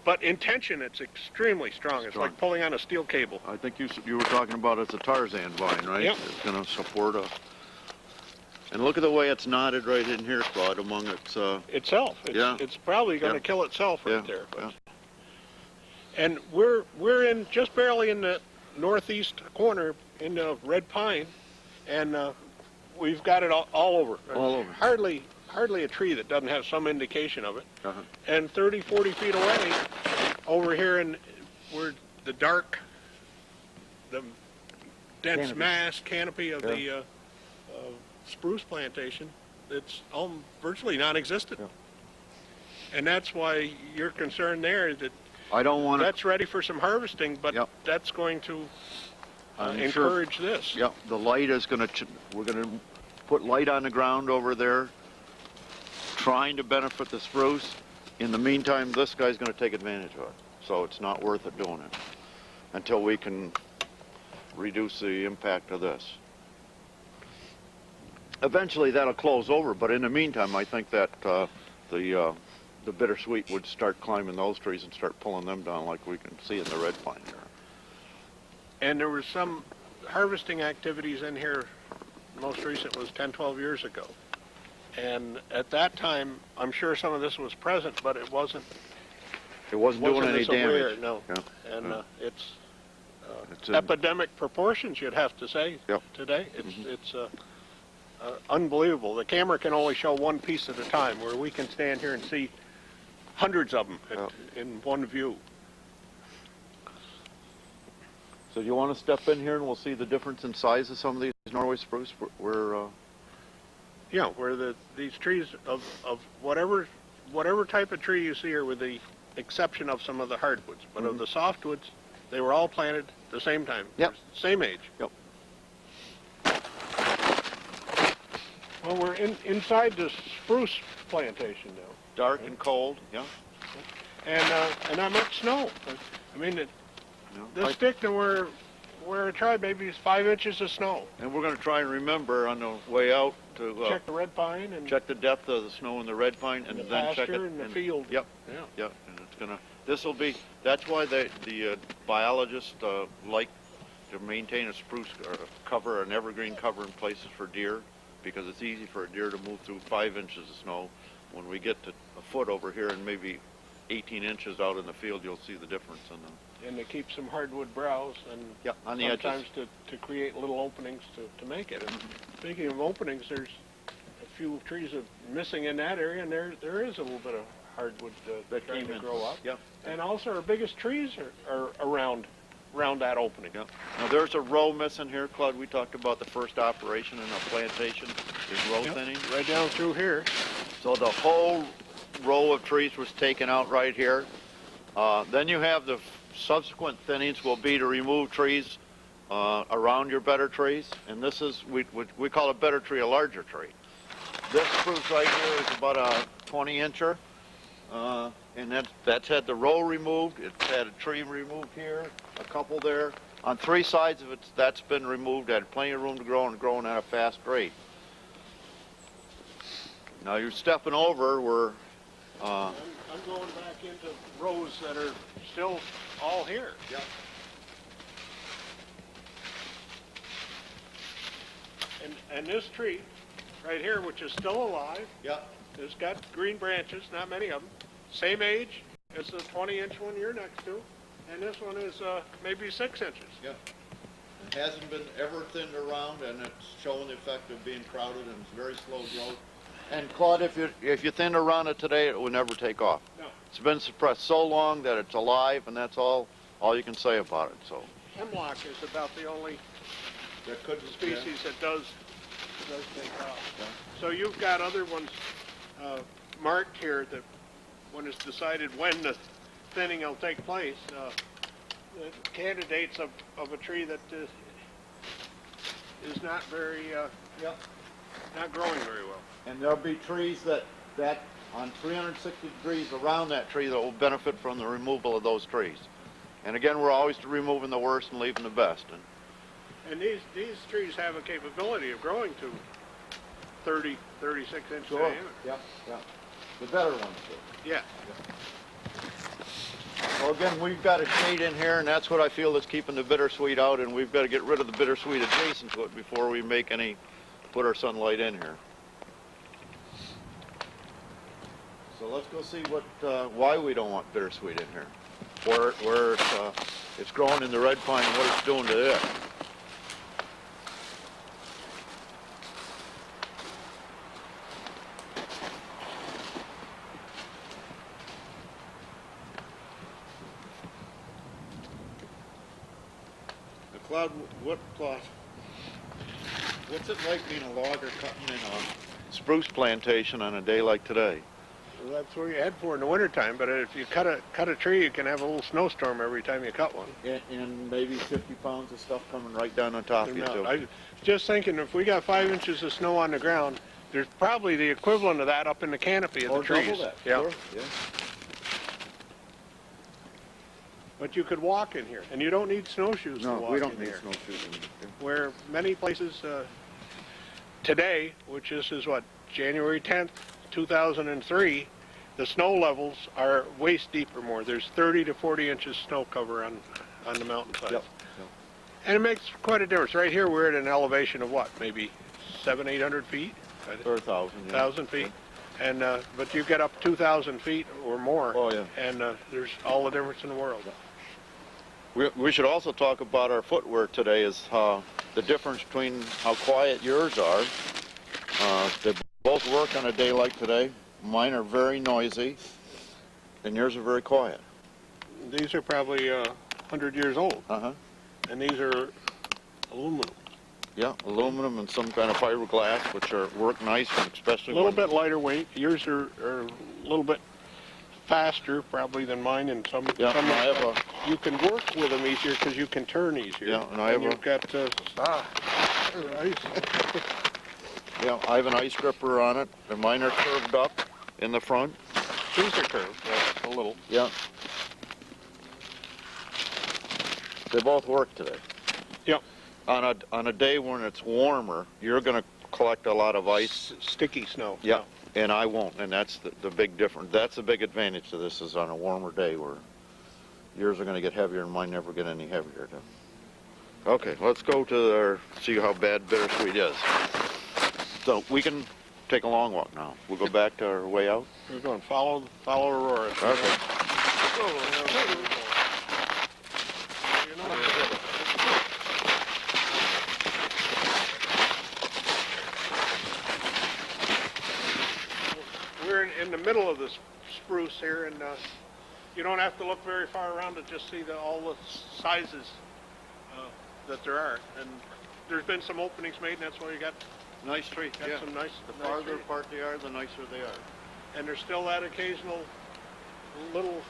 But in tension, it's extremely strong. It's like pulling on a steel cable. I think you were talking about it's a Tarzan vine, right? Yep. It's going to support a. And look at the way it's knotted right in here, Claude, among its. Itself. It's probably going to kill itself right there. But. Yeah. And we're in just barely in the northeast corner in the red pine, and we've got it all over. All over. Hardly a tree that doesn't have some indication of it. Uh-huh. And 30, 40 feet away, over here in where the dense Canopy. mass canopy of the spruce plantation, it's virtually non-existent. Yeah. And that's why you're concerned there that I don't want to. that's ready for some harvesting, but Yep. that's going to I'm sure- encourage this. Yeah, the light is going to. We're going to put light on the ground over there, trying to benefit the spruce. In the meantime, this guy's going to take advantage of it. So it's not worth it doing it until we can reduce the impact of this. Eventually, that'll close over. But in the meantime, I think that the bittersweet would start climbing those trees and start pulling them down, like we can see in the red pine there. And there was some harvesting activities in here, most recent was 10, 12 years ago. And at that time, I'm sure some of this was present, but it wasn't doing any as aware, damage. no. Yeah. And Yeah. it's It's in- epidemic proportions, you'd have to say, Yep. today. It's unbelievable. The camera can only show one piece at a time, where we can stand here and see hundreds of them in one view. So do you want to step in here and we'll see the difference in size of some of these Norway spruce? Yeah, where these trees of whatever type of tree you see here with the exception of some of the hardwoods. But of the softwoods, they were all planted at the same time. Yep. Same age. Yep. Well, we're inside the spruce plantation now. Dark and cold, yeah. And not much snow. I mean, this stick to where it tried maybe is 5 inches of snow. And we're going to try and remember on the way out to Check the red pine and check the depth of the snow in the red pine, and the then check pasture it and the in- field. Yep. Yeah. Yeah, and it's gonna. This will be. That's why the biologists like to maintain a spruce cover, an evergreen cover in places for deer, because it's easy for a deer to move through 5 inches of snow. When we get to a foot over here and maybe 18 inches out in the field, you'll see the difference in them. And they keep some hardwood browse and Yep, on the sometimes edges. to create little openings to make it. And speaking of openings, there's a few trees missing in that area, and there is a little bit of hardwood That trying came to in. grow up. Yep. And also our biggest trees are around that opening. Yep. Now there's a row missing here, Claude. We talked about the first operation in a plantation is row Yep, thinning. right down through here. So the whole row of trees was taken out right here. Then you have the subsequent thinnings will be to remove trees around your better trees. And this is, we call a better tree a larger tree. This spruce right here is about a 20-incher. And that's had the row removed. It's had a tree removed here, a couple there. On 3 sides of it, that's been removed. Had plenty of room to grow and growing at a fast rate. Now you're stepping over where I'm going back into rows that are still all here. Yep. And this tree right here, which is still alive, Yep. it's got green branches, not many of them. Same age as the 20-inch one you're next to, and this one is maybe 6 inches. Yep. It hasn't been ever thinned around, and it's showing the effect of being crowded, and it's very slow growth. And Claude, if you thinned around it today, it would never take off. No. It's been suppressed so long that it's alive, and that's all you can say about it. So Hemlock is about the only that could species that does take off. Yeah. So you've got other ones marked here that when it's decided when the thinning will take place, the candidates of a tree that is not very, not growing very well. And there'll be trees that on 360 degrees around that tree that will benefit from the removal of those trees. And again, we're always removing the worst and leaving the best. And these trees have a capability of growing to 30, 36 inch diameter. Yep. The better ones do. Yeah. Well, again, we've got a shade in here, and that's what I feel is keeping the bittersweet out, and we've got to get rid of the bittersweet adjacent to it before we put our sunlight in here. So let's go see why we don't want bittersweet in here. Where it's growing in the red pine and what it's doing to it. Claude, what's it like being a logger cutting in a spruce plantation on a day like today? Well, that's where you head for in the wintertime, but if you cut a tree, you can have a little snowstorm every time you cut one. And maybe 50 pounds of stuff coming right down on top of you, too. I was just thinking, if we got 5 inches of snow on the ground, there's probably the equivalent of that up in the canopy of the trees. Double that. Yeah. Sure. Yeah. But you could walk in here, and you don't need snowshoes to No, walk we don't in need here. snowshoes in here. Where many places today, which is what, January 10th, 2003, the snow levels are waist deep or more. There's 30 to 40 inches snow cover on the mountainside. Yep. And it makes quite a difference. Right here, we're at an elevation of what, maybe 700, 800 feet? Or 1,000. Yeah. 1,000 feet. And but you get up 2,000 feet or more, Oh, yeah. and there's all the difference in the world. We should also talk about our footwear today, is the difference between how quiet yours are. They both work on a day like today. Mine are very noisy, and yours are very quiet. These are probably 100 years old, Uh-huh. and these are aluminum. Yeah, aluminum and some kind of fiberglass, which work nice, and especially A little when- bit lighter weight. Yours are a little bit faster probably than mine in some. Yeah, some I have respects. You can work with them easier because you can turn easier. Yeah, and I have you've got ice. Yeah, I have an ice gripper on it, and mine are curved up in the front. These are curved, a little. Yeah. They both work today. Yep. On a day when it's warmer, you're going to collect a lot of ice. Sticky snow. Yeah. And I won't, and that's the big difference. That's the big advantage to this is on a warmer day where yours are going to get heavier and mine never get any heavier. Okay, let's go to see how bad Bittersweet is. So we can take a long walk now. We'll go back to our way out. We're going to follow Aurora. Okay. We're in the middle of this spruce here, and you don't have to look very far around to just see all the sizes that there are. And there's been some openings made, and that's why you got Nice tree. got some nice. The nice farther trees. apart they are, the nicer they are. And there's still that occasional little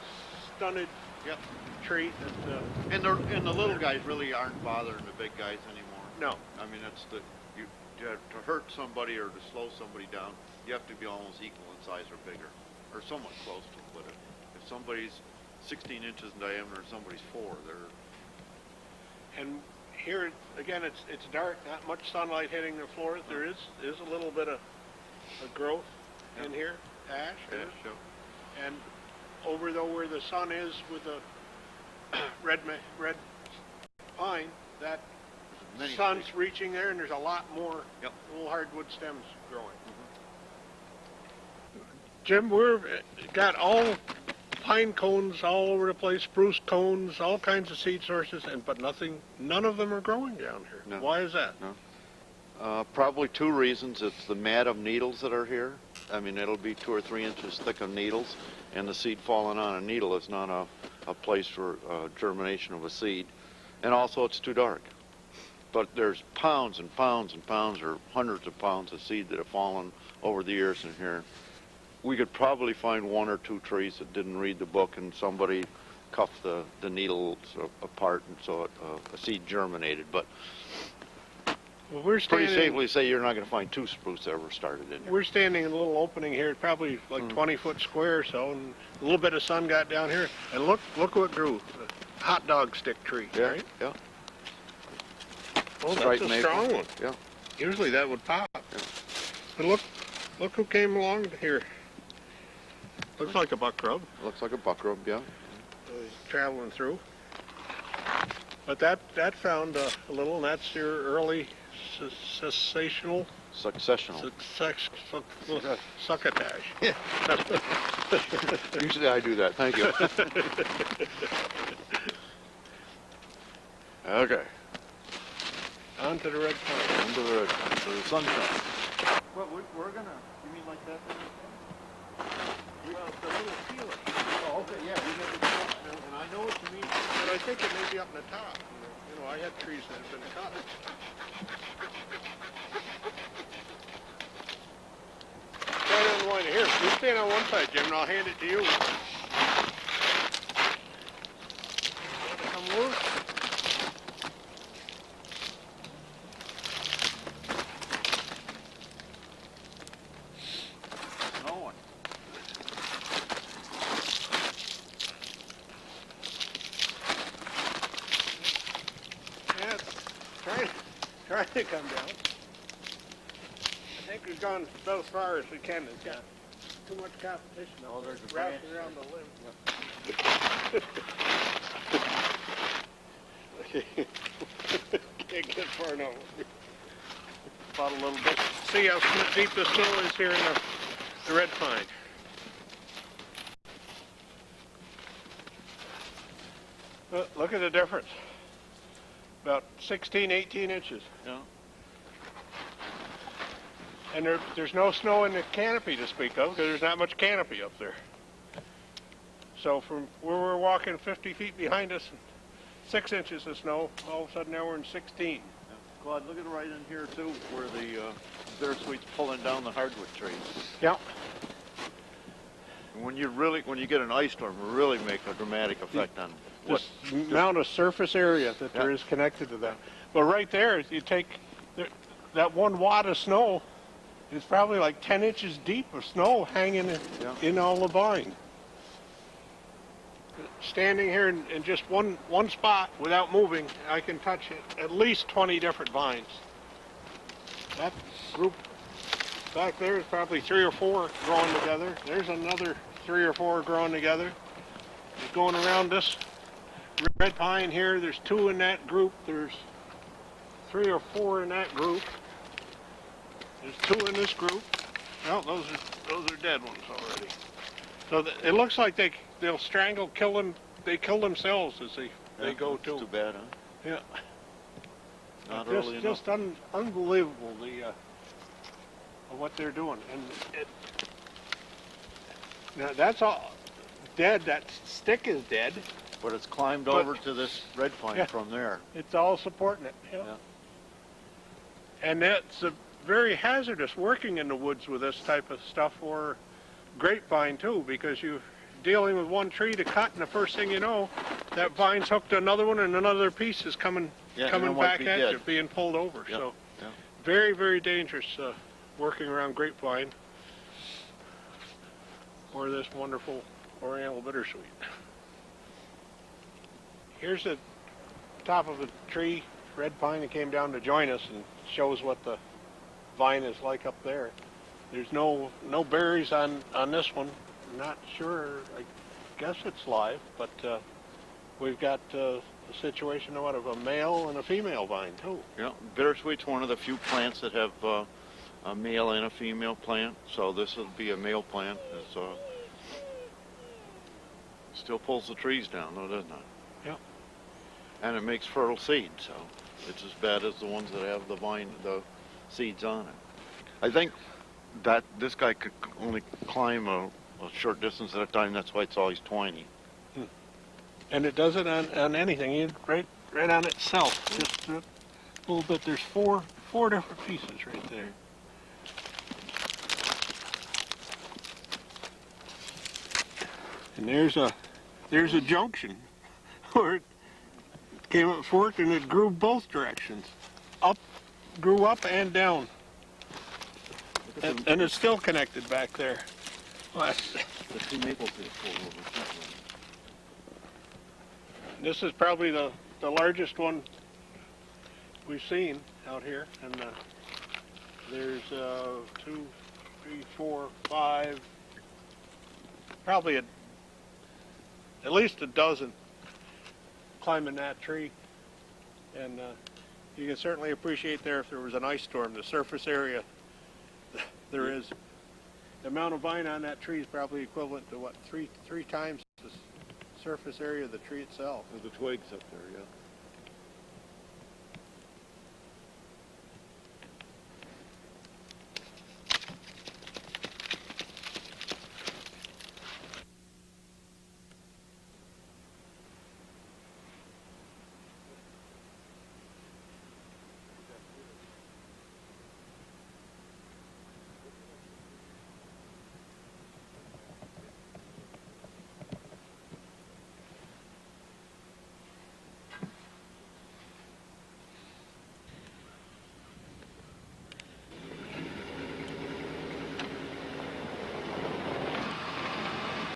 stunted Yep. tree that. And the little guys really aren't bothering the big guys anymore. No. I mean, it's to hurt somebody or to slow somebody down, you have to be almost equal in size or bigger, or somewhat close to it. But if somebody's 16 inches in diameter and somebody's 4, they're. And here again, it's dark, not much sunlight hitting the floor. There is a little bit of growth in here, ash. Yeah. And over though where the sun is with the red pine, that Many sun's trees. reaching there, and there's a lot more Yep. little hardwood stems growing. Jim, we've got all pine cones all over the place, spruce cones, all kinds of seed sources, but none of them are growing down here. No. Why is that? Probably 2 reasons. It's the mat of needles that are here. I mean, it'll be 2 or 3 inches thick of needles, and the seed falling on a needle is not a place for germination of a seed. And also, it's too dark. But there's pounds and pounds and pounds, or hundreds of pounds of seed that have fallen over the years in here. We could probably find 1 or 2 trees that didn't read the book, and somebody cuffed the needles apart, and so a seed germinated. But Well, we're pretty standing. safely say you're not going to find 2 spruce ever started in here. We're standing in a little opening here, probably like 20-foot square or so, and a little bit of sun got down here. And look what grew. A hot dog stick tree, Yeah, right? yeah. Oh, Striped that's a maple. strong one. Yeah. Usually that would pop. But look who came along here. Looks like a buck grub. Looks like a buckrub, yeah. He's traveling through. But that found a little, and that's your early cessational Successional. succotash. Usually I do that. Thank you. Okay. On to the red pine. Into the sunshine. Well, we're gonna. You mean like that? Well, the little feeler. Oh, okay. Yeah, we got the. And I know what you mean, but I think it may be up in the top. You know, I had trees that have been cut. Stand on the line here. You stand on one side, Jim, and I'll hand it to you. Come loose. Snowing. Yeah, it's trying to come down. I think we've gone about as far as we can. It's got too much competition. Oh, there's a wrapped branch around the limb. Can't get far enough. About a little bit. See how deep the snow is here in the red pine. Look at the difference. About 16, 18 inches. Yeah. And there's no snow in the canopy to speak of because there's not much canopy up there. So from where we're walking 50 feet behind us, 6 inches of snow, all of a sudden now we're in 16. Claude, look at right in here too, where the bittersweet's pulling down the hardwood trees. Yeah. when you get an ice storm, it really makes a dramatic effect on what. This amount of surface area that there is connected to that. But right there, you take that 1 wad of snow, it's probably like 10 inches deep of snow hanging in all the vine. Standing here in just one spot without moving, I can touch at least 20 different vines. That group back there is probably 3 or 4 growing together. There's another 3 or 4 growing together. Just going around this red pine here, there's 2 in that group. There's 3 or 4 in that group. There's 2 in this group. Well, those are dead ones already. So it looks like they'll strangle, they kill themselves as they go too. Too bad, huh? Yeah. Not early enough. Just unbelievable of what they're doing, and now that's all dead. That stick is dead. But it's climbed over to this red pine from there. It's all supporting it. Yeah. And that's very hazardous working in the woods with this type of stuff, or grapevine too, because you're dealing with one tree to cut, and the first thing you know, that vine's hooked to another one, and another piece is coming back at you, being pulled over. So very, very dangerous working around grapevine or this wonderful Oriental Bittersweet. Here's the top of a tree, red pine, that came down to join us and shows what the vine is like up there. There's no berries on this one. I'm not sure. I guess it's live, but we've got a situation of a male and a female vine too. Yeah, bittersweet's one of the few plants that have a male and a female plant. So this will be a male plant. It's still pulls the trees down, though, doesn't it? Yeah. And it makes fertile seed, so it's as bad as the ones that have the seeds on it. I think that this guy could only climb a short distance at a time. That's why it's always tiny. And it does it on anything, right on itself. Just a little bit. There's four different pieces right there. And there's a junction where it came up forked and it grew both directions. Grew up and down. And it's still connected back there. The 2 maple trees pulled over. This is probably the largest one we've seen out here. And there's 2, 3, 4, 5, probably at least a dozen climbing that tree. And you can certainly appreciate there if there was an ice storm, the surface area there is. The amount of vine on that tree is probably equivalent to what, three times the surface area of the tree itself. There's the twigs up there, yeah.